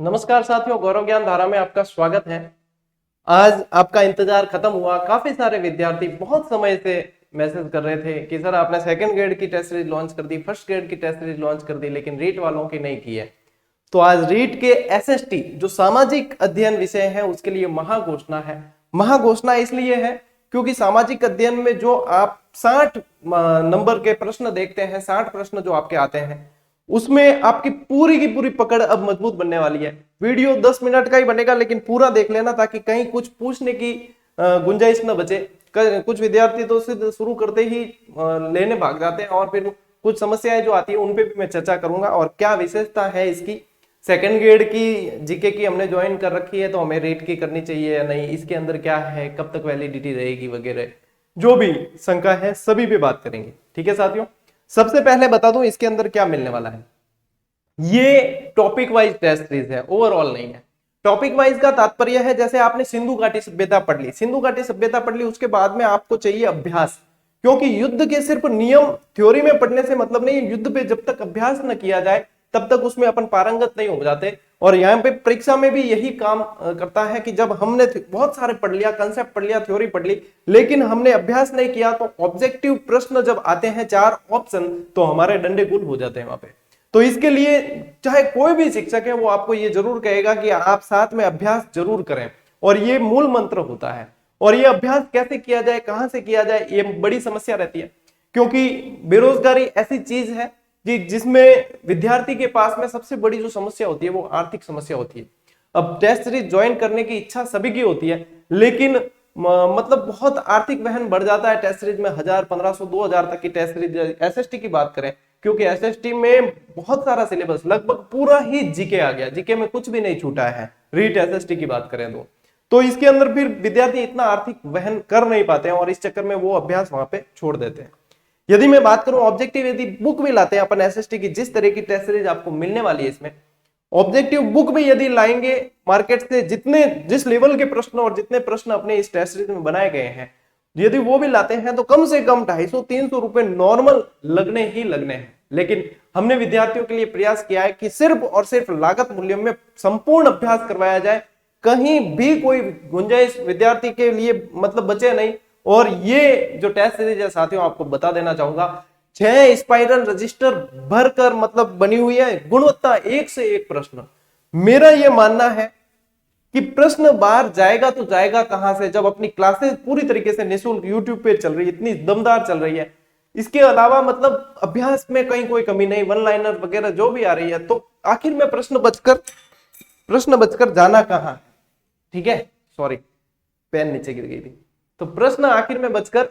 नमस्कार साथियों, गौरव ज्ञान धारा में आपका स्वागत है। आज आपका इंतजार खत्म हुआ। काफी सारे विद्यार्थी बहुत समय से मैसेज कर रहे थे कि सर आपने सेकंड ग्रेड की टेस्ट सीरीज लॉन्च कर दी, फर्स्ट ग्रेड की टेस्ट सीरीज लॉन्च कर दी, लेकिन रीट वालों की नहीं की है। तो आज रीट के एसएसटी जो सामाजिक अध्ययन विषय है उसके लिए महाघोषणा है। महाघोषणा इसलिए है क्योंकि सामाजिक अध्ययन में जो आप 60 नंबर के प्रश्न देखते हैं, 60 प्रश्न जो आपके आते हैं, उसमें आपकी पूरी की पूरी पकड़ अब मजबूत बनने वाली है। वीडियो 10 मिनट का ही बनेगा, लेकिन पूरा देख लेना ताकि कहीं कुछ पूछने की गुंजाइश न बचे। कुछ विद्यार्थी तो सीधे शुरू करते ही लेने भाग जाते हैं और फिर कुछ समस्याएं जो आती है उन पे भी मैं चर्चा करूंगा। और क्या विशेषता है इसकी, सेकंड ग्रेड की जीके की हमने ज्वाइन कर रखी है तो हमें रेट की करनी चाहिए या नहीं, इसके अंदर क्या है, कब तक वैलिडिटी रहेगी वगैरह, जो भी शंका है सभी पे बात करेंगे। ठीक है साथियों, सबसे पहले बता दूं इसके अंदर क्या मिलने वाला है। ये टॉपिक वाइज टेस्ट सीरीज है, ओवरऑल नहीं है। टॉपिक वाइज का तात्पर्य है जैसे आपने सिंधु घाटी सभ्यता पढ़ ली, सिंधु घाटी सभ्यता पढ़ ली, उसके बाद में आपको चाहिए अभ्यास। क्योंकि युद्ध के सिर्फ नियम थ्योरी में पढ़ने से मतलब नहीं, युद्ध पे जब तक अभ्यास न किया जाए तब तक उसमें अपन पारंगत नहीं हो जाते। और यहाँ पे परीक्षा में भी यही काम करता है कि जब हमने बहुत सारे पढ़ लिया, कंसेप्ट पढ़ लिया, थ्योरी पढ़ ली, लेकिन हमने अभ्यास नहीं किया, तो ऑब्जेक्टिव प्रश्न जब आते हैं 4 ऑप्शन, तो हमारे डंडे गुल हो जाते हैं वहां पे। तो इसके लिए चाहे कोई भी शिक्षक है वो आपको ये जरूर कहेगा कि आप साथ में अभ्यास जरूर करें, और ये मूल मंत्र होता है। और ये अभ्यास कैसे किया जाए, कहां से किया जाए, ये बड़ी समस्या रहती है। क्योंकि बेरोजगारी ऐसी चीज है कि जिसमें विद्यार्थी के पास में सबसे बड़ी जो समस्या होती है वो आर्थिक समस्या होती है। अब टेस्ट सीरीज ज्वाइन करने की इच्छा सभी की होती है, लेकिन मतलब बहुत आर्थिक वहन बढ़ जाता है टेस्ट सीरीज में। 1000, 1500, 2000 तक की टेस्ट सीरीज एसएसटी की बात करें, क्योंकि एसएसटी में बहुत सारा सिलेबस, लगभग पूरा ही जीके आ गया, जीके में कुछ भी नहीं छूटा है रीट एसएसटी की बात करें तो इसके अंदर फिर विद्यार्थी इतना आर्थिक वहन कर नहीं पाते हैं और इस चक्कर में वो अभ्यास वहां पे छोड़ देते हैं। यदि मैं बात करूं ऑब्जेक्टिव, यदि बुक भी लाते हैं अपन एसएसटी की, जिस तरह की टेस्ट सीरीज आपको मिलने वाली है इसमें, ऑब्जेक्टिव बुक भी यदि लाएंगे मार्केट से, जिस लेवल के प्रश्न और जितने प्रश्न अपने इस टेस्ट सीरीज में बनाए गए हैं, यदि वो भी लाते हैं तो कम से कम 250-300 रुपए नॉर्मल लगने ही लगने हैं। लेकिन हमने विद्यार्थियों के लिए प्रयास किया है कि सिर्फ और सिर्फ लागत मूल्य में संपूर्ण अभ्यास करवाया जाए, कहीं भी कोई गुंजाइश विद्यार्थी के लिए मतलब बचे नहीं। और ये जो टेस्ट सीरीज है साथियों, आपको बता देना चाहूंगा, 6 स्पाइरल रजिस्टर भरकर मतलब बनी हुई है, गुणवत्ता एक से एक प्रश्न। मेरा यह मानना है कि प्रश्न बाहर जाएगा तो जाएगा कहां से, जब अपनी क्लासेस पूरी तरीके से निःशुल्क यूट्यूब पे चल रही है, इतनी दमदार चल रही है। इसके अलावा मतलब अभ्यास में कहीं कोई कमी नहीं, वन लाइनर वगैरह जो भी आ रही है, तो आखिर में प्रश्न बचकर जाना कहां। ठीक है, सॉरी पेन नीचे गिर गई थी। तो प्रश्न आखिर में बचकर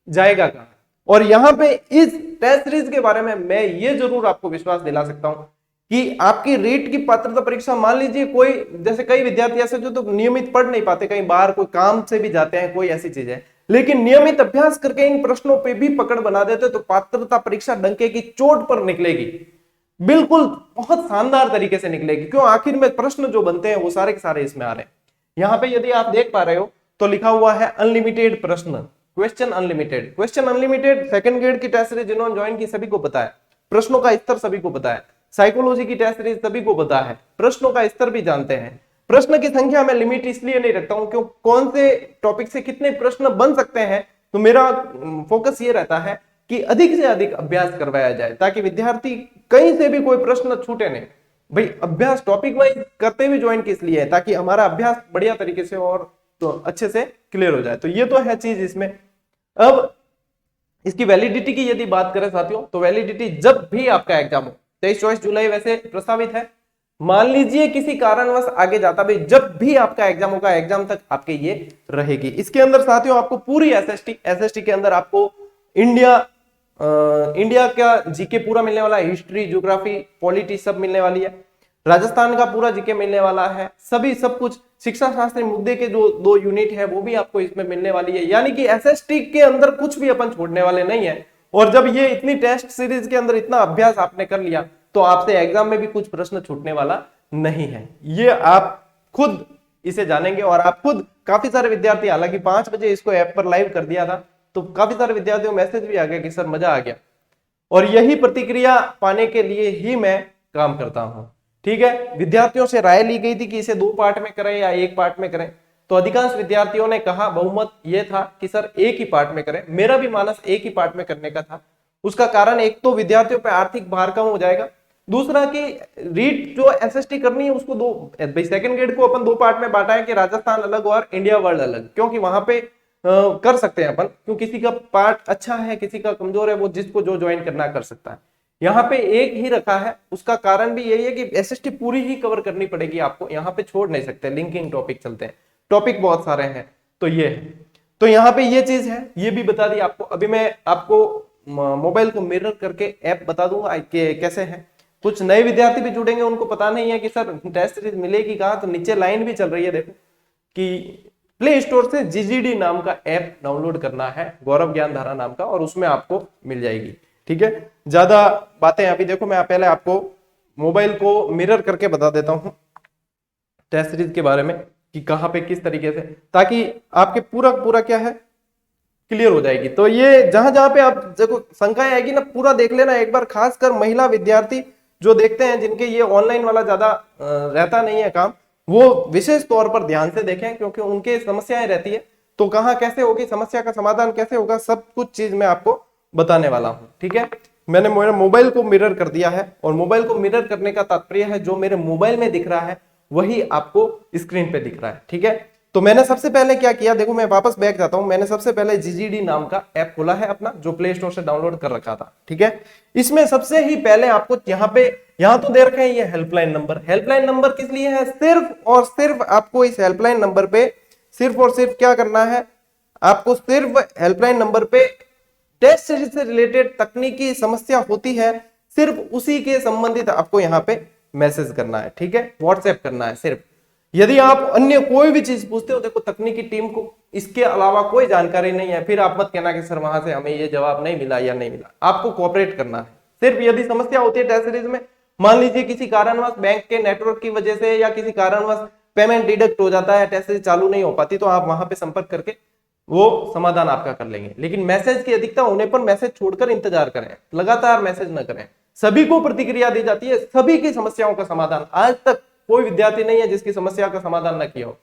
जाएगा कहां। और यहां पे इस टेस्ट सीरीज के बारे में मैं ये जरूर आपको विश्वास दिला सकता हूं कि आपकी रीट की पात्रता परीक्षा, मान लीजिए कोई, जैसे कई विद्यार्थी ऐसे जो तो नियमित पढ़ नहीं पाते, कहीं बाहर कोई काम से भी जाते हैं, कोई ऐसी चीज है, लेकिन नियमित अभ्यास करके इन प्रश्नों पे भी पकड़ बना देते, तो पात्रता परीक्षा डंके की चोट पर निकलेगी, बिल्कुल बहुत शानदार तरीके से निकलेगी। क्यों, आखिर में प्रश्न जो बनते हैं वो सारे के सारे इसमें आ रहे हैं। यहां पे यदि आप देख पा रहे हो तो लिखा हुआ है अनलिमिटेड प्रश्न, question unlimited. Question unlimited second grade की टेस्ट सीरीज जिन्होंने ज्वाइन की सभी को पता है, प्रश्नों का स्तर सभी को पता है। साइकोलॉजी की टेस्ट सीरीज सभी को पता है, प्रश्नों का स्तर भी जानते हैं। प्रश्न की संख्या में लिमिट इसलिए नहीं रखता हूं क्यों, कौन से टॉपिक से कितने प्रश्न बन सकते हैं, तो मेरा फोकस ये रहता है कि अधिक से अधिक अभ्यास करवाया जाए, ताकि विद्यार्थी कहीं से भी कोई प्रश्न छूटे नहीं। भाई अभ्यास टॉपिक वाइज करते हुए ज्वाइन किस लिए है, ताकि हमारा अभ्यास बढ़िया तरीके से और तो अच्छे से क्लियर हो जाए। तो ये तो है चीज इसमें। अब इसकी वैलिडिटी की यदि बात करें साथियों, तो वैलिडिटी जब भी आपका एग्जाम हो, 23-24 जुलाई वैसे प्रस्तावित है, मान लीजिए किसी कारणवश आगे जाता, भाई जब भी आपका एग्जाम होगा, एग्जाम तक आपके ये रहेगी। इसके अंदर साथियों आपको पूरी एसएसटी के अंदर आपको इंडिया का जीके पूरा मिलने वाला है, हिस्ट्री, ज्योग्राफी, पॉलिटी सब मिलने वाली है। राजस्थान का पूरा जीके मिलने वाला है, सभी सब कुछ। शिक्षा शास्त्री मुद्दे के जो 2 यूनिट है वो भी आपको इसमें मिलने वाली है, यानी कि एसएसटी के अंदर कुछ भी अपन छोड़ने वाले नहीं है। और जब ये इतनी टेस्ट सीरीज के अंदर इतना अभ्यास आपने कर लिया, तो आपसे एग्जाम में भी कुछ प्रश्न छूटने वाला नहीं है, ये आप खुद इसे जानेंगे। और आप खुद, काफी सारे विद्यार्थी, हालांकि 5 बजे इसको ऐप पर लाइव कर दिया था, तो काफी सारे विद्यार्थियों को मैसेज भी आ गया कि सर मजा आ गया। और यही प्रतिक्रिया पाने के लिए ही मैं काम करता हूं। ठीक है, विद्यार्थियों से राय ली गई थी कि इसे 2 पार्ट में करें या 1 पार्ट में करें, तो अधिकांश विद्यार्थियों ने कहा, बहुमत ये था कि सर 1 ही पार्ट में करें। मेरा भी मानस 1 ही पार्ट में करने का था। उसका कारण एक तो विद्यार्थियों पर आर्थिक भार कम हो जाएगा, दूसरा कि रीट जो एसएसटी करनी है उसको दो, भाई सेकंड ग्रेड को अपन 2 पार्ट में बांटा है कि राजस्थान अलग और इंडिया वर्ल्ड अलग, क्योंकि वहां पे कर सकते हैं अपन, क्यों किसी का पार्ट अच्छा है किसी का कमजोर है, वो जिसको जो ज्वाइन करना कर सकता है। यहाँ पे एक ही रखा है, उसका कारण भी यही है कि एसएसटी पूरी ही कवर करनी पड़ेगी आपको, यहाँ पे छोड़ नहीं सकते, लिंकिंग टॉपिक चलते हैं, टॉपिक बहुत सारे हैं, तो ये है। तो यहाँ पे ये चीज है, ये भी बता दी आपको। अभी मैं आपको मोबाइल को मिरर करके ऐप बता दूंगा कि कैसे है। कुछ नए विद्यार्थी भी जुड़ेंगे, उनको पता नहीं है कि सर टेस्ट सीरीज मिलेगी कहाँ, तो नीचे लाइन भी चल रही है देखो कि प्ले स्टोर से जीजीडी नाम का ऐप डाउनलोड करना है, गौरव ज्ञान धारा नाम का, और उसमें आपको मिल जाएगी। ठीक है, ज्यादा बातें अभी देखो, मैं पहले आपको मोबाइल को मिरर करके बता देता हूं टेस्ट सीरीज के बारे में कि कहां पे किस तरीके से, ताकि आपके पूरा क्या है क्लियर हो जाएगी। तो ये जहां जहां पे आप देखो शंकाएं आएगी ना, पूरा देख लेना एक बार, खासकर महिला विद्यार्थी जो देखते हैं, जिनके ये ऑनलाइन वाला ज्यादा रहता नहीं है काम, वो विशेष तौर पर ध्यान से देखें, क्योंकि उनके समस्याएं रहती है, तो कहाँ कैसे होगी, समस्या का समाधान कैसे होगा, सब कुछ चीज मैं आपको बताने वाला हूं। ठीक है, मैंने मेरे मोबाइल को मिरर कर दिया है, और मोबाइल को मिरर करने का तात्पर्य है जो मेरे मोबाइल में दिख रहा है वही आपको स्क्रीन पे दिख रहा है। ठीक है, तो मैंने सबसे पहले क्या किया, देखो मैं वापस बैक जाता हूं, मैंने सबसे पहले जीजीडी नाम का ऐप खोला है अपना, जो प्ले स्टोर से डाउनलोड कर रखा था। ठीक है, इसमें सबसे ही पहले आपको यहाँ तो दे रखे हैं ये हेल्पलाइन नंबर। हेल्पलाइन नंबर किस लिए है, सिर्फ और सिर्फ आपको इस हेल्पलाइन नंबर पे सिर्फ और सिर्फ क्या करना है, आपको सिर्फ हेल्पलाइन नंबर पे टेस्ट सीरीज से रिलेटेड तकनीकी समस्या होती है, सिर्फ उसी के संबंधित आपको यहाँ पे मैसेज करना है। ठीक है, व्हाट्सएप करना है सिर्फ। यदि आप अन्य कोई भी चीज पूछते हो, देखो तकनीकी टीम को इसके अलावा कोई जानकारी नहीं है, फिर आप मत कहना कि सर वहां से हमें ये जवाब नहीं मिला या नहीं मिला, आपको कोऑपरेट करना है। सिर्फ यदि समस्या होती है टेस्ट सीरीज में, मान लीजिए किसी कारणवश बैंक के नेटवर्क की वजह से या किसी कारणवश पेमेंट डिडक्ट हो जाता है, टेस्ट सीरीज चालू नहीं हो पाती, तो आप वहां पे संपर्क करके वो समाधान आपका कर लेंगे। लेकिन मैसेज की अधिकता होने पर मैसेज छोड़कर इंतजार करें, लगातार मैसेज न करें। सभी को प्रतिक्रिया दी जाती है, सभी की समस्याओं का समाधान, आज तक कोई विद्यार्थी नहीं है जिसकी समस्या का समाधान न किया हो,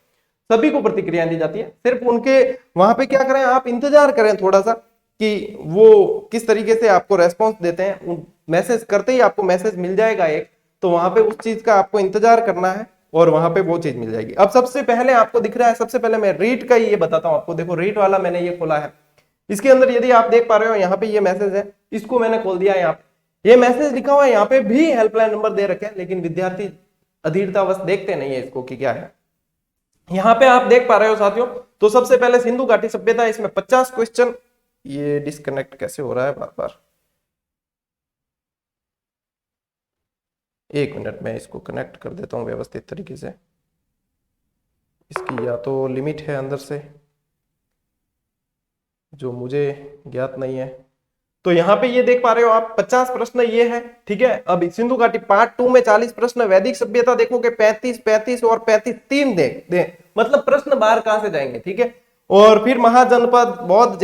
सभी को प्रतिक्रिया दी जाती है। सिर्फ उनके वहां पे क्या करें, आप इंतजार करें थोड़ा सा कि वो किस तरीके से आपको रेस्पॉन्स देते हैं। मैसेज करते ही आपको मैसेज मिल जाएगा एक, तो वहां पे उस चीज का आपको इंतजार करना है और वहां पे वो चीज मिल जाएगी। अब सबसे पहले आपको दिख रहा है, सबसे पहले मैं रीट का ये बताता हूं आपको। देखो रीट वाला मैंने ये खोला है, इसके अंदर यदि आप देख पा रहे हो यहाँ पे ये मैसेज है, इसको मैंने खोल दिया है। यहाँ पे ये मैसेज लिखा हुआ है, यहाँ पे भी हेल्पलाइन नंबर दे रखे हैं, लेकिन विद्यार्थी अधीरतावश देखते नहीं है इसको कि क्या है। यहाँ पे आप देख पा रहे हो साथियों, तो सबसे पहले सिंधु घाटी सभ्यता, इसमें 50 क्वेश्चन। ये डिस्कनेक्ट कैसे हो रहा है बार बार, एक मिनट में इसको कनेक्ट कर देता हूं व्यवस्थित तरीके से। इसकी या तो लिमिट है अंदर से जो मुझे ज्ञात नहीं है। तो यहाँ पे ये देख पा रहे हो आप, 50 प्रश्न ये है। ठीक है, अब सिंधु घाटी पार्ट 2 में 40 प्रश्न, वैदिक सभ्यता देखोगे 35 और 35 3 दे मतलब प्रश्न बाहर कहां से जाएंगे। ठीक है, और फिर महाजनपद, बौद्ध,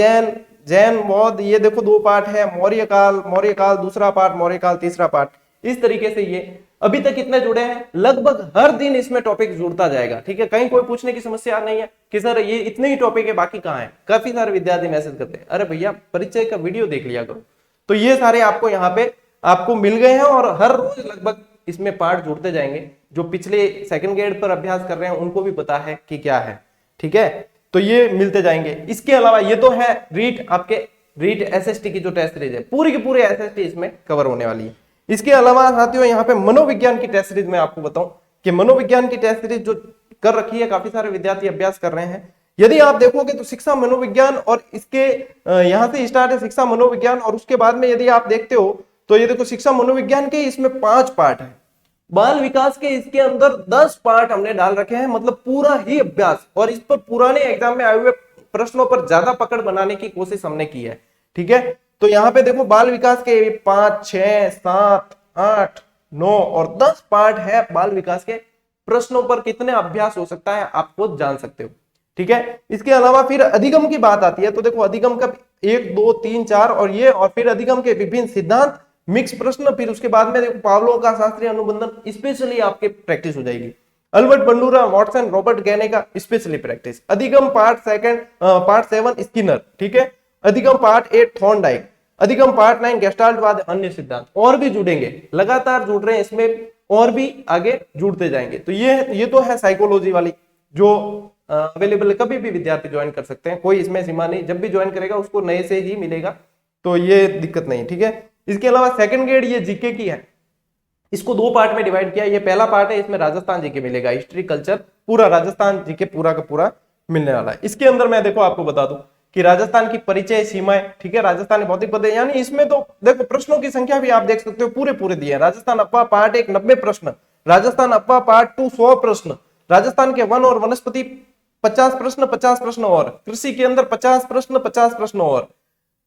जैन बौद्ध, ये देखो 2 पार्ट है। मौर्य काल दूसरा पार्ट, मौर्य काल तीसरा पार्ट। इस तरीके से ये अभी तक कितने जुड़े हैं, लगभग हर दिन इसमें टॉपिक जुड़ता जाएगा। ठीक है, कहीं कोई पूछने की समस्या नहीं है कि सर ये इतने ही टॉपिक है बाकी कहाँ है। काफी सारे विद्यार्थी मैसेज करते हैं, अरे भैया परिचय का वीडियो देख लिया करो। तो ये सारे आपको यहाँ पे आपको मिल गए हैं, और हर रोज लगभग इसमें पार्ट जुड़ते जाएंगे। जो पिछले सेकंड ग्रेड पर अभ्यास कर रहे हैं उनको भी पता है कि क्या है। ठीक है, तो ये मिलते जाएंगे। इसके अलावा ये तो है रीट, आपके रीट एसएसटी की जो टेस्ट सीरीज है, पूरी की पूरी एसएसटी इसमें कवर होने वाली है। इसके अलावा साथियों यहाँ पे मनोविज्ञान की टेस्ट सीरीज में आपको बताऊं कि मनोविज्ञान की टेस्ट सीरीज जो कर रखी है, काफी सारे विद्यार्थी अभ्यास कर रहे हैं। यदि आप देखोगे तो शिक्षा मनोविज्ञान, और इसके यहाँ से स्टार्ट है शिक्षा मनोविज्ञान, और उसके बाद में यदि आप देखते हो तो ये देखो शिक्षा मनोविज्ञान के इसमें 5 पार्ट है। बाल विकास के इसके अंदर 10 पार्ट हमने डाल रखे हैं, मतलब पूरा ही अभ्यास, और इस पर पुराने एग्जाम में आए हुए प्रश्नों पर ज्यादा पकड़ बनाने की कोशिश हमने की है। ठीक है, तो यहाँ पे देखो बाल विकास के 5, 6, 7, 8, 9 और 10 पार्ट है। बाल विकास के प्रश्नों पर कितने अभ्यास हो सकता है आप खुद जान सकते हो। ठीक है, इसके अलावा फिर अधिगम की बात आती है, तो देखो अधिगम का 1, 2, 3, 4 और ये, और फिर अधिगम के विभिन्न सिद्धांत, मिक्स प्रश्न, फिर उसके बाद में देखो पावलोव का शास्त्रीय अनुबंधन, स्पेशली आपके प्रैक्टिस हो जाएगी। अल्बर्ट बंडूरा, वॉटसन, रॉबर्ट गैने का स्पेशली प्रैक्टिस। अधिगम पार्ट 7 स्किनर, ठीक है। अधिगम पार्ट 8 थॉर्नडाइक। अधिगम पार्ट 9 गेस्टाल्टवाद अन्य सिद्धांत। और भी जुड़ेंगे, लगातार जुड़ रहे हैं इसमें, और भी आगे जुड़ते जाएंगे। तो ये तो है साइकोलॉजी वाली जो अवेलेबल है, कभी भी विद्यार्थी ज्वाइन कर सकते हैं, कोई इसमें सीमा नहीं, जब भी ज्वाइन करेगा उसको नए से ही मिलेगा, तो ये दिक्कत नहीं, ठीक है। इसके अलावा सेकंड ग्रेड ये जीके की है, इसको 2 पार्ट में डिवाइड किया। ये पहला पार्ट है, इसमें राजस्थान जीके मिलेगा, हिस्ट्री कल्चर पूरा राजस्थान जीके पूरा का पूरा मिलने वाला है। इसके अंदर मैं देखो आपको बता दूं कि राजस्थान की परिचय, सीमाएं, ठीक है, राजस्थानी भौतिक पद, यानी इसमें तो देखो प्रश्नों की संख्या भी आप देख सकते हो, पूरे पूरे दिए हैं। राजस्थान अपवा पार्ट 1 90 प्रश्न, राजस्थान अपवा पार्ट 2 100 प्रश्न, राजस्थान के वन और वनस्पति 50 प्रश्न 50 प्रश्न, और कृषि के अंदर 50 प्रश्न 50 प्रश्न, और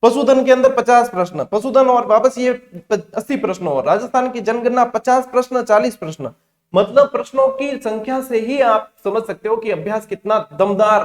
पशुधन के अंदर 50 प्रश्न, पशुधन और वापस ये 80 प्रश्न, और राजस्थान की जनगणना 50 प्रश्न 40 प्रश्न। मतलब प्रश्नों की संख्या से ही आप समझ सकते हो कि अभ्यास कितना दमदार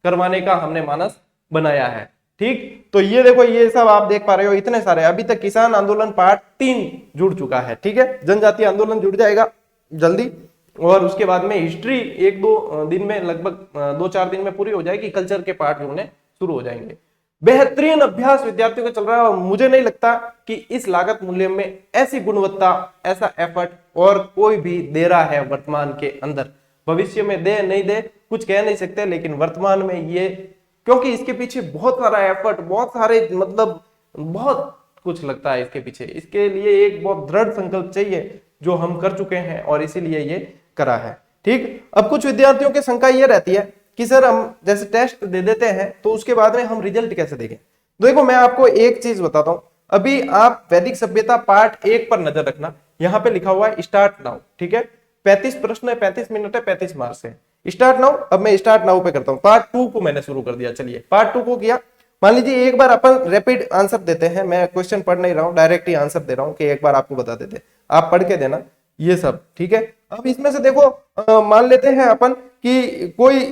करवाने का हमने मानस बनाया है, ठीक। तो ये देखो, ये सब आप देख पा रहे हो, इतने सारे। अभी तक किसान आंदोलन पार्ट 3 जुड़ चुका है, ठीक है। जनजातीय आंदोलन जुड़ जाएगा जल्दी, और उसके बाद में हिस्ट्री 1-2 दिन में, लगभग 2-4 दिन में पूरी हो जाएगी। कल्चर के पार्ट जुड़ने शुरू हो जाएंगे। बेहतरीन अभ्यास विद्यार्थियों का चल रहा है, और मुझे नहीं लगता कि इस लागत मूल्य में ऐसी गुणवत्ता, ऐसा एफर्ट और कोई भी दे रहा है वर्तमान के अंदर। भविष्य में दे नहीं दे कुछ कह नहीं सकते, लेकिन वर्तमान में ये, क्योंकि इसके पीछे बहुत सारा एफर्ट, बहुत सारे मतलब बहुत कुछ लगता है इसके पीछे। इसके लिए एक बहुत दृढ़ संकल्प चाहिए, जो हम कर चुके हैं, और इसीलिए ये करा है, ठीक। अब कुछ विद्यार्थियों की शंका ये रहती है कि सर हम जैसे टेस्ट दे देते हैं तो उसके बाद में हम रिजल्ट कैसे देखें। देखो मैं आपको एक चीज बताता हूं, अभी आप वैदिक सभ्यता पार्ट 1 पर नजर रखना, यहां पे लिखा हुआ है स्टार्ट नाउ, ठीक है। 35 प्रश्न है, 35 मिनट है, 35 मार्क्स है। स्टार्ट नाउ, अब मैं स्टार्ट नाउ पे करता हूं। पार्ट 2 को मैंने शुरू कर दिया, चलिए पार्ट 2 को किया। मान लीजिए एक बार अपन रैपिड आंसर देते हैं, मैं क्वेश्चन पढ़ नहीं रहा हूं, डायरेक्ट ही आंसर दे रहा हूं कि एक बार आपको बता देते, आप पढ़ के देना ये सब, ठीक है। अब इसमें से देखो मान लेते हैं अपन कि कोई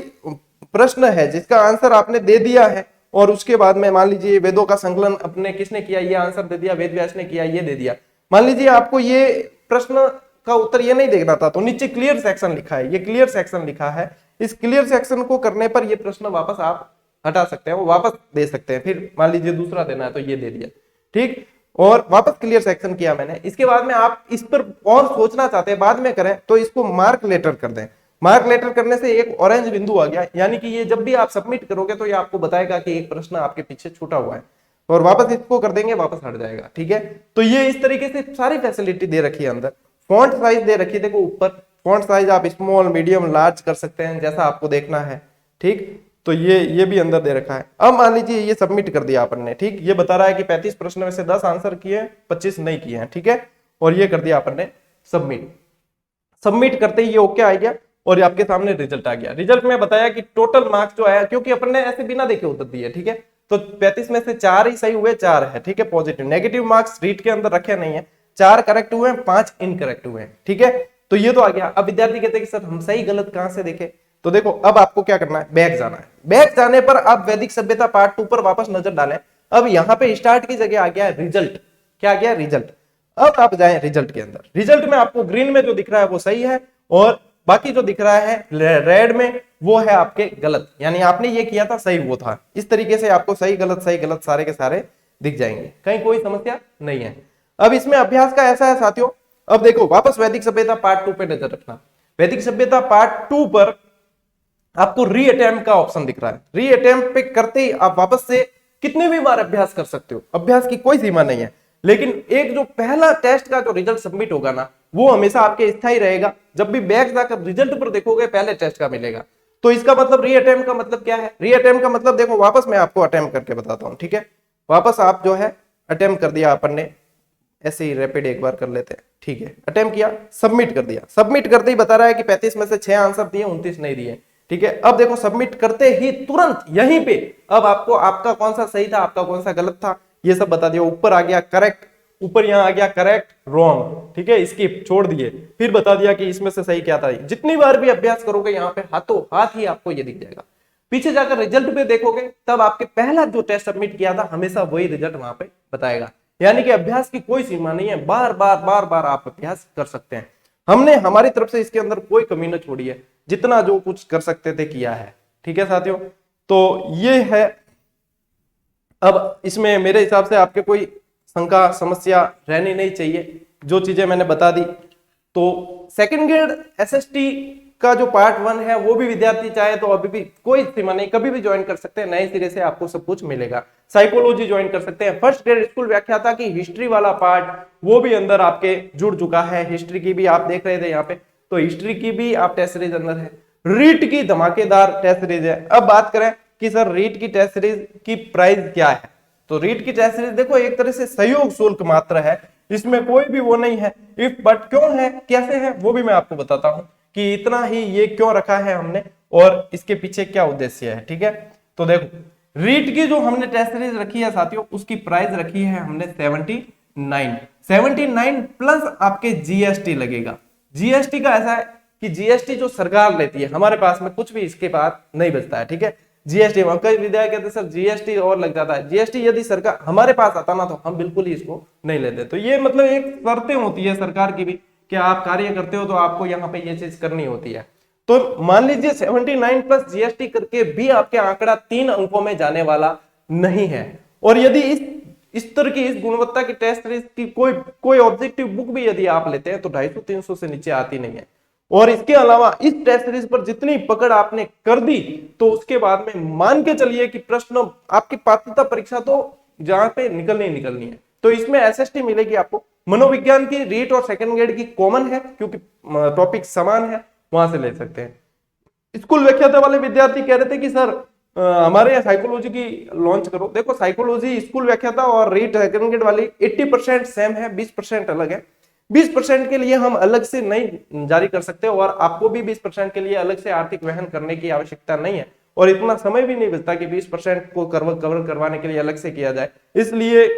प्रश्न है जिसका आंसर आपने दे दिया है, और उसके बाद में मान लीजिए वेदों का संकलन अपने किसने किया, ये आंसर दे दिया, वेद व्यास ने किया, ये दे दिया। मान लीजिए आपको ये प्रश्न का उत्तर ये नहीं देखना था, तो नीचे क्लियर सेक्शन लिखा है, ये क्लियर सेक्शन लिखा है। इस क्लियर सेक्शन को करने पर ये प्रश्न वापस आप हटा सकते हैं, वो वापस दे सकते हैं। फिर मान लीजिए दूसरा देना है तो ये दे दिया, ठीक, और वापस क्लियर सेक्शन किया मैंने। इसके बाद में आप इस पर और सोचना चाहते हैं, बाद में करें, तो इसको मार्क लेटर कर दें। मार्क लेटर करने से एक ऑरेंज बिंदु आ गया, यानी कि ये जब भी आप सबमिट करोगे तो ये आपको बताएगा कि एक प्रश्न आपके पीछे छूटा हुआ है, और वापस इसको कर देंगे, वापस हट जाएगा, ठीक है। तो ये इस तरीके से सारी फैसिलिटी दे रखी है अंदर। फॉन्ट साइज दे रखी है, देखो ऊपर फॉन्ट साइज आप स्मॉल, मीडियम, लार्ज कर सकते हैं, जैसा आपको देखना है, ठीक। तो ये भी अंदर दे रखा है। अब मान लीजिए ये सबमिट कर दिया अपन ने, ठीक। ये बता रहा है कि 35 प्रश्न में से 10 आंसर किए, 25 नहीं किए हैं, ठीक है। और ये कर दिया अपन ने सबमिट। सबमिट करते ही ये ओके आ गया, और ये आपके सामने रिजल्ट आ गया। रिजल्ट में बताया कि टोटल मार्क्स जो आया, क्योंकि अपन ने ऐसे बिना देखे उत्तर दिए, ठीक है, तो 35 में से 4 ही सही हुए, 4 है, ठीक है, पॉजिटिव। नेगेटिव मार्क्स रीट के अंदर रखे नहीं है, 4 करेक्ट हुए, 5 इनकरेक्ट हुए, ठीक है। तो ये तो आ गया। अब विद्यार्थी कहते हैं कि सर हम सही गलत कहां से देखें, तो देखो अब आपको क्या करना है, बैक जाना है। बैक जाने पर आप वैदिक सभ्यता पार्ट 2 पर वापस नजर डालें। अब यहाँ पे स्टार्ट की जगह आ गया है रिजल्ट। क्या आ गया, रिजल्ट। अब आप जाएं रिजल्ट के अंदर। रिजल्ट में आपको ग्रीन में जो दिख रहा है वो सही है, और बाकी जो दिख रहा है रेड में वो है आपके गलत, यानी आपने ये किया था सही वो था। इस तरीके से आपको सही गलत सारे के सारे दिख जाएंगे, कहीं कोई समस्या नहीं है। अब इसमें अभ्यास का ऐसा है साथियों, अब देखो वापस वैदिक सभ्यता पार्ट 2 पे नजर रखना। वैदिक सभ्यता पार्ट 2 पर आपको री अटेम्प्ट का ऑप्शन दिख रहा है। री अटेम्प्ट पे करते ही आप वापस से कितने भी बार अभ्यास कर सकते हो, अभ्यास की कोई सीमा नहीं है। लेकिन एक जो पहला टेस्ट का जो रिजल्ट सबमिट होगा ना, वो हमेशा आपके स्थायी रहेगा। जब भी बैक जाकर रिजल्ट पर देखोगे पहले टेस्ट का मिलेगा। तो इसका मतलब री अटेम्प्ट का मतलब क्या है, री अटेम्प्ट का मतलब देखो वापस मैं आपको अटेम्प्ट करके बताता हूं, ठीक है। वापस आप जो है अटेम्प्ट कर दिया अपन ने, ऐसे ही रैपिड एक बार कर लेते हैं, ठीक है। अटेम्प्ट किया, सबमिट कर दिया। सबमिट करते ही बता रहा है कि 35 में से 6 आंसर दिए, 29 नहीं दिए, ठीक है। अब देखो सबमिट करते ही तुरंत यहीं पे अब आपको आपका कौन सा सही था, आपका कौन सा गलत था, ये सब बता दिया। ऊपर आ गया करेक्ट, ऊपर यहां आ गया करेक्ट, रॉन्ग, ठीक है, स्किप, छोड़ दिए। फिर बता दिया कि इसमें से सही क्या था। जितनी बार भी अभ्यास करोगे यहाँ पे हाथों हाथ ही आपको ये दिख जाएगा। पीछे जाकर रिजल्ट पे देखोगे तब आपके पहला जो टेस्ट सबमिट किया था हमेशा वही रिजल्ट वहां पे बताएगा। यानी कि अभ्यास की कोई सीमा नहीं है, बार बार आप अभ्यास कर सकते हैं। हमने हमारी तरफ से इसके अंदर कोई कमी न छोड़ी है, जितना जो कुछ कर सकते थे किया है। ठीक है साथियों, तो ये है। अब इसमें मेरे हिसाब से आपके कोई शंका समस्या रहनी नहीं चाहिए, जो चीजें मैंने बता दी। तो सेकंड ग्रेड एसएसटी का जो पार्ट 1 है वो भी विद्यार्थी चाहे तो अभी भी कोई सीमा नहीं, कभी भी ज्वाइन कर सकते हैं, नए सिरे से आपको सब कुछ मिलेगा। साइकोलॉजी ज्वाइन कर सकते हैं। फर्स्ट ग्रेड स्कूल व्याख्याता की हिस्ट्री वाला पार्ट वो भी अंदर आपके जुड़ चुका है। हिस्ट्री की भी आप देख रहे थे यहाँ पे, तो हिस्ट्री की भी आप टेस्ट सीरीज अंदर है। रीट की धमाकेदार टेस्ट सीरीज है। अब बात करें कि सर रीट की टेस्ट सीरीज की प्राइस क्या है, तो रीट की टेस्ट सीरीज देखो एक तरह से सहयोग शुल्क मात्र है, इसमें कोई भी वो नहीं है इफ बट। क्यों है कैसे है वो भी मैं आपको बताता हूं कि इतना ही ये क्यों रखा है हमने और इसके पीछे क्या उद्देश्य है। ठीक है, तो देखो रीट की जो हमने टेस्ट सीरीज रखी है साथियों, उसकी प्राइस रखी है हमने 79 प्लस आपके जीएसटी लगेगा। जीएसटी का ऐसा है कि जीएसटी जो सरकार लेती है, हमारे पास में कुछ भी इसके बाद नहीं बचता है। ठीक है, जीएसटी कई विद्यार्थी कहते हैं सर जीएसटी और लग जाता है। जीएसटी यदि सरकार हमारे पास आता ना तो हम बिल्कुल ही इसको नहीं लेते। तो ये मतलब एक शर्तें होती है सरकार की भी कि आप कार्य करते हो तो आपको यहाँ पे ये चीज करनी होती है। तो मान लीजिए 79 प्लस जीएसटी करके भी आपके आंकड़ा 3 अंकों में जाने वाला नहीं है। और यदि इस तरह की इस गुणवत्ता की टेस्ट सीरीज की कोई ऑब्जेक्टिव बुक भी यदि आप लेते हैं तो 250-300 से नीचे आती नहीं है। और इसके अलावा इस टेस्ट सीरीज पर जितनी पकड़ आपने कर दी तो उसके बाद में मान के चलिए कि प्रश्न आपकी पात्रता परीक्षा तो जहां पे निकलनी है। तो इसमें एसएसटी मिलेगी आपको। मनोविज्ञान की रीट और सेकंड ग्रेड की कॉमन है क्योंकि टॉपिक समान है, वहां से ले सकते हैं। स्कूल व्याख्याता वाले विद्यार्थी कह रहे थे कि सर हमारे यहाँ साइकोलॉजी की लॉन्च करो। देखो साइकोलॉजी स्कूल व्याख्याता और रीट सेकंड ग्रेड वाली 80% सेम है, 20% अलग है। 20% के लिए हम अलग से नहीं जारी कर सकते और आपको भी 20% के लिए अलग से आर्थिक वहन करने की आवश्यकता नहीं है और इतना समय भी नहीं बचता कि 20% को कवर करवाने के लिए अलग से किया जाए। इसलिए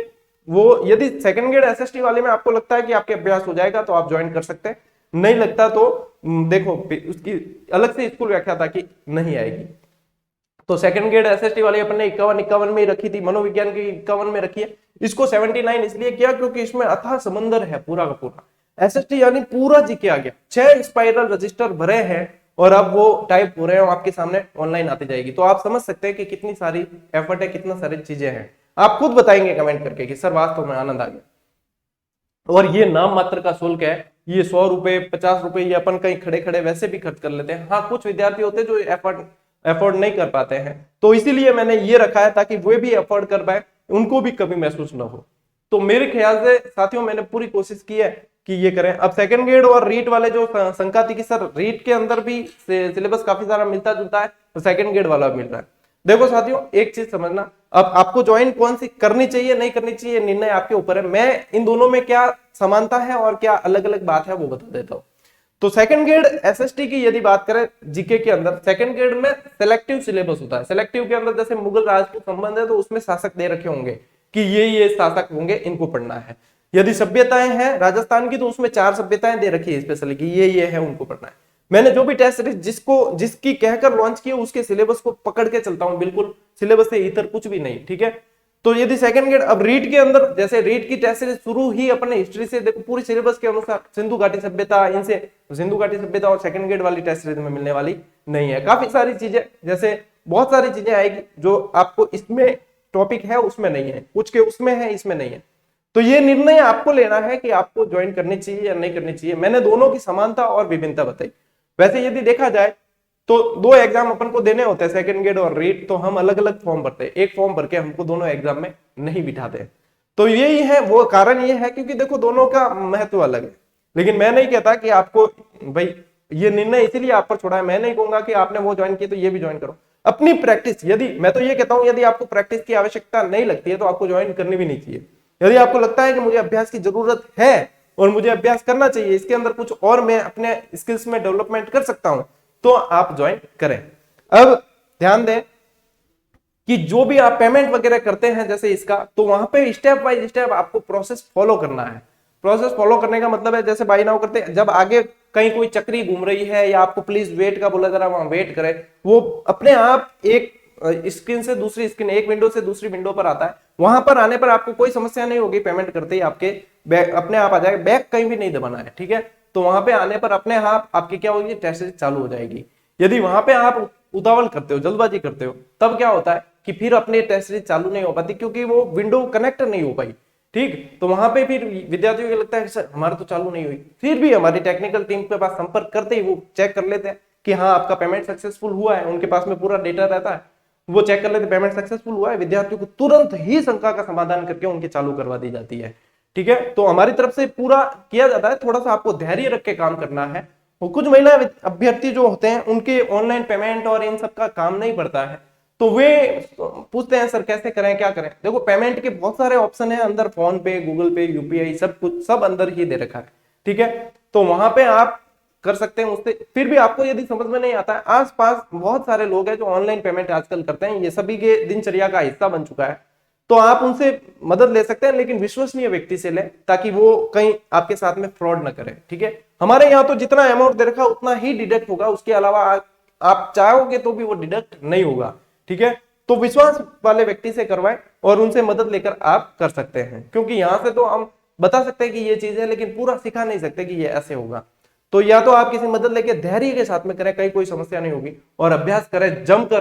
वो यदि सेकंड ग्रेड एसएसटी वाले में आपको लगता है कि आपके अभ्यास हो जाएगा तो आप ज्वाइन कर सकते हैं, नहीं लगता तो देखो उसकी अलग से स्कूल व्याख्याता की नहीं आएगी। तो सेकंड ग्रेड एसएसटी वाली अपन ने 51 में ही रखी थी, मनोविज्ञान की 51 में रखी है। इसको 79 इसलिए किया क्योंकि इसमें अथाह समंदर है पूरा का पूरा। एसएसटी यानी पूरा जीके आ गया, 6 स्पाइरल रजिस्टर भरे हैं और अब वो टाइप हो रहे हैं, आपके सामने ऑनलाइन आती जाएगी। तो आप समझ सकते हैं कि कितनी सारी एफर्ट है, कितना सारी चीजें हैं। आप खुद बताएंगे कमेंट करके कि सर वास्तव में आनंद आ गया। और ये नाम मात्र का शुल्क है, ये 100 रुपए 50 रुपए ये अपन कहीं खड़े खड़े वैसे भी खर्च कर लेते हैं। हाँ कुछ विद्यार्थी होते हैं जो एफोर्ड नहीं कर पाते हैं, तो इसीलिए मैंने ये रखा है ताकि वे भी अफोर्ड कर पाए, उनको भी कभी महसूस ना हो। तो मेरे ख्याल से साथियों मैंने पूरी कोशिश की है कि ये करें। अब सेकंड ग्रेड और रीट वाले जो शंका थी कि सर रीट के अंदर भी सिलेबस काफी सारा मिलता जुलता है तो सेकंड ग्रेड वाला मिल रहा है। देखो साथियों एक चीज समझना, अब आपको ज्वाइन कौन सी करनी चाहिए नहीं करनी चाहिए निर्णय आपके ऊपर है। मैं इन दोनों में क्या समानता है और क्या अलग अलग बात है वो बता देता हूं। तो सेकंड ग्रेड एसएसटी की यदि बात करें जीके के अंदर, सेकंड ग्रेड में सिलेक्टिव सिलेबस होता है। सिलेक्टिव के अंदर जैसे मुगल राजपूत संबंध है तो उसमें शासक दे रखे होंगे कि ये शासक होंगे, इनको पढ़ना है। यदि सभ्यताएं हैं राजस्थान की तो उसमें 4 सभ्यताएं दे रखी है स्पेशली कि ये है, उनको पढ़ना है। मैंने जो भी टेस्ट सीरीज जिसकी कहकर लॉन्च की उसके सिलेबस को पकड़ के चलता हूं, बिल्कुल सिलेबस से इतर कुछ भी नहीं। ठीक है, तो यदि सेकंड ग्रेड अब रीट के अंदर जैसे रीट की टेस्ट सीरीज शुरू ही अपने हिस्ट्री से देखो पूरी सिलेबस के अनुसार सिंधु घाटी सभ्यता, इनसे सिंधु घाटी सभ्यता और सेकंड ग्रेड वाली टेस्ट सीरीज में मिलने वाली नहीं है। काफी सारी चीजें जैसे बहुत सारी चीजें आएगी जो आपको इसमें टॉपिक है उसमें नहीं है, कुछ के उसमें है इसमें नहीं है। तो ये निर्णय आपको लेना है कि आपको ज्वाइन करनी चाहिए या नहीं करनी चाहिए। मैंने दोनों की समानता और विभिन्नता बताई। वैसे यदि देखा जाए तो 2 एग्जाम अपन को देने होते हैं सेकंड ग्रेड और रीट, तो हम अलग अलग फॉर्म भरते हैं, एक फॉर्म भर के हमको दोनों एग्जाम में नहीं बिठाते। तो यही है वो कारण, ये है क्योंकि देखो दोनों का महत्व अलग है। लेकिन मैं नहीं कहता कि आपको भाई ये निर्णय इसीलिए आप पर छोड़ा है, मैं नहीं कहूंगा कि आपने वो ज्वाइन किया तो ये भी ज्वाइन करो। अपनी प्रैक्टिस, यदि मैं तो ये कहता हूं यदि आपको प्रैक्टिस की आवश्यकता नहीं लगती है तो आपको ज्वाइन करनी भी नहीं चाहिए। यदि आपको लगता है कि मुझे अभ्यास की जरूरत है और मुझे अभ्यास करना चाहिए, इसके अंदर कुछ और मैं अपने स्किल्स में डेवलपमेंट कर सकता हूं, तो आप ज्वाइन करें। अब ध्यान दें कि जो भी आप पेमेंट वगैरह करते हैं जैसे इसका, तो वहां पे स्टेप बाय स्टेप आपको प्रोसेस फॉलो करना है। प्रोसेस फॉलो करने का मतलब है जैसे बाय नाउ करते हैं, जब आगे कहीं कोई चक्री घूम रही है या आपको प्लीज वेट का बोला जा रहा है वहां वेट करें, वो अपने आप एक स्क्रीन से दूसरी स्क्रीन, एक विंडो से दूसरी विंडो पर आता है। वहां पर आने पर आपको कोई समस्या नहीं होगी, पेमेंट करते ही आपके बैक अपने आप आ जाएगा, बैक कहीं भी नहीं दबाना है, ठीक है। तो वहां पे आने पर अपने आप आपकी क्या होगी, टेस्ट सीरीज चालू हो जाएगी। यदि वहां पे आप उतावल करते हो, जल्दबाजी करते हो, तब क्या होता है कि फिर अपनी टेस्ट सीरीज चालू नहीं हो पाती, क्योंकि वो विंडो कनेक्ट नहीं हो पाई, ठीक। तो वहां पे फिर विद्यार्थियों को लगता है सर हमारा तो चालू नहीं हुई, फिर भी हमारी टेक्निकल टीम के पास संपर्क करते ही वो चेक कर लेते हैं कि हाँ आपका पेमेंट सक्सेसफुल हुआ है। उनके पास में पूरा डेटा रहता है, वो चेक कर लेते पेमेंट सक्सेसफुल हुआ है, विद्यार्थियों को तुरंत ही शंका का समाधान करके उनकी चालू करवा दी जाती है, ठीक है। तो हमारी तरफ से पूरा किया जाता है, थोड़ा सा आपको धैर्य रख के काम करना है। और कुछ महिला अभ्यर्थी जो होते हैं उनके ऑनलाइन पेमेंट और इन सब का काम नहीं पड़ता है, तो वे पूछते हैं सर कैसे करें, क्या करें। देखो पेमेंट के बहुत सारे ऑप्शन है अंदर, फोन पे, गूगल पे, यूपीआई, सब कुछ सब अंदर ही दे रखा है, ठीक है। तो वहां पे आप कर सकते हैं उससे। फिर भी आपको यदि समझ में नहीं आता है, आसपास बहुत सारे लोग हैं जो ऑनलाइन पेमेंट आजकल करते हैं, ये सभी के दिनचर्या का हिस्सा बन चुका है, तो आप उनसे मदद ले सकते हैं, लेकिन विश्वसनीय व्यक्ति से लें, ताकि वो कहीं आपके साथ में फ्रॉड ना करे, ठीक है। हमारे यहाँ तो जितना अमाउंट दे रखा उतना ही डिडक्ट होगा, उसके अलावा आप चाहोगे तो भी वो डिडक्ट नहीं होगा, ठीक है। तो विश्वास वाले व्यक्ति से करवाएं और उनसे मदद लेकर आप कर सकते हैं, क्योंकि यहां से तो हम बता सकते हैं कि ये चीज है, लेकिन पूरा सिखा नहीं सकते कि ये ऐसे होगा। तो या तो आप किसी मदद लेके धैर्य के साथ में करें, कहीं कोई समस्या नहीं होगी, और अभ्यास करें जमकर,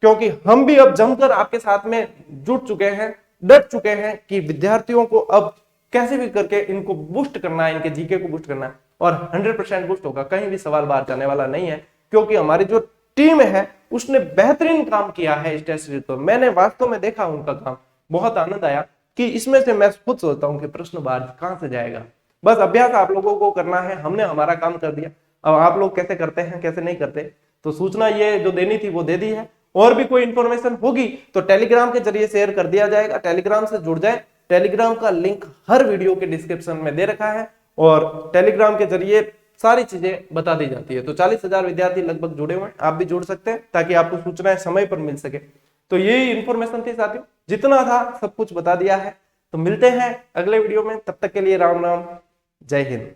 क्योंकि हम भी अब जमकर आपके साथ में जुट चुके हैं, डट चुके हैं कि विद्यार्थियों को अब कैसे भी करके इनको बूस्ट करना है, इनके जीके को बूस्ट करना है, और 100% बूस्ट होगा, कहीं भी सवाल बाहर जाने वाला नहीं है, क्योंकि हमारी जो टीम है उसने बेहतरीन काम किया है इस टेस्ट सीरीज पर। मैंने वास्तव में देखा उनका काम, बहुत आनंद आया कि इसमें से मैं खुद सोचता हूँ कि प्रश्न बाहर कहां से जाएगा। बस अभ्यास आप लोगों को करना है, हमने हमारा काम कर दिया, अब आप लोग कैसे करते हैं कैसे नहीं करते, तो सूचना ये जो देनी थी वो दे दी है। और भी कोई इंफॉर्मेशन होगी तो टेलीग्राम के जरिए शेयर कर दिया जाएगा, टेलीग्राम से जुड़ जाए। टेलीग्राम का लिंक हर वीडियो के डिस्क्रिप्शन में दे रखा है, और टेलीग्राम के जरिए सारी चीजें बता दी जाती है। तो 40,000 विद्यार्थी लगभग जुड़े हुए हैं, आप भी जुड़ सकते हैं ताकि आपको सूचनाएं समय पर मिल सके। तो यही इंफॉर्मेशन थी साथियों, जितना था सब कुछ बता दिया है। तो मिलते हैं अगले वीडियो में, तब तक के लिए राम राम, जय हिंद।